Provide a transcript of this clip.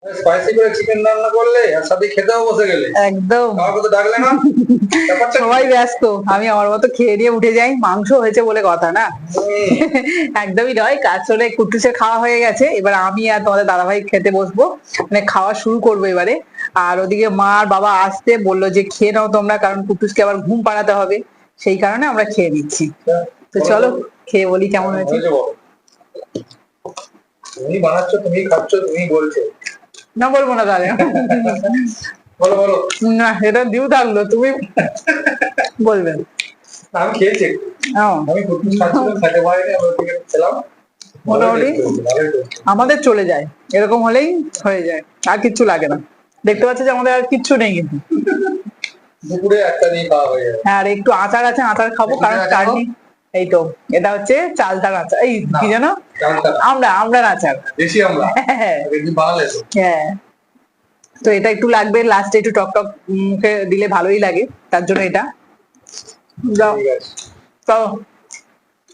Spicy করে chicken রান্না করলে আর সাথে খেতেও বসে গেলে একদম আমাকে তো ডাকলে না। ব্যাপারটা কি? সবাই ব্যস্ত, আমি আমার মতো খেয়ে দিয়ে উঠে যাই, মাংস হয়েছে বলে কথা না। হুম, একদমই নয়, কাজ চলে কুট্টুসের খাওয়া হয়ে গেছে, এবার আমি আর তোমাদের দাদাভাই খেতে বসবো, মানে খাওয়া শুরু করবো এবারে। আর ওদিকে মা আর বাবা আসতে বললো যে খেয়ে নাও তোমরা, কারণ কুট্টুসকে আবার ঘুম পাড়াতে হবে, সেই কারণে আমরা খেয়ে নিচ্ছি। তো বলো চলো তো, খেয়ে বলি কেমন হয়েছে। হয়েছে বলো। তুমি বানাচ্ছ, তুমি খাচ্ছ, তুমি বলছো। না বলবো না তাহলে। বলো বলো। না এটা দিউ থাকলো, তুমি বলবে। আমি খেয়েছি একটু। ও, আমি কুটকুস খাচ্ছিলাম, খেতে পারিনি, আমি ওদিকে খেলাম। ভালোই মোটামুটি taste হয়েছে, ভালোই taste হয়েছে। আমাদের চলে যায়, এরকম হলেই হয়ে যায়, আর কিচ্ছু লাগে না। দেখতে পাচ্ছি যে আমাদের আর কিচ্ছু নেই কিন্তু। দুপুরে একটা দিয়ে খাওয়া হয়ে যাবে। হ্যাঁ, আর একটু আচার আছে, আচার খাবো, একটু কারণ আচার খাও। চাটনি। এই তো, এটা হচ্ছে চালতার আচার, এই না, কি জানো, চালটা না। আমড়ার আচার। দেশি আমরা। হ্যাঁ বেশি বানালে তো। হ্যাঁ, তো এটা একটু লাগবে লাস্টে, একটু টক টক মুখে দিলে ভালোই লাগে, তার জন্য এটা। যাও, ঠিক আছে। চলো।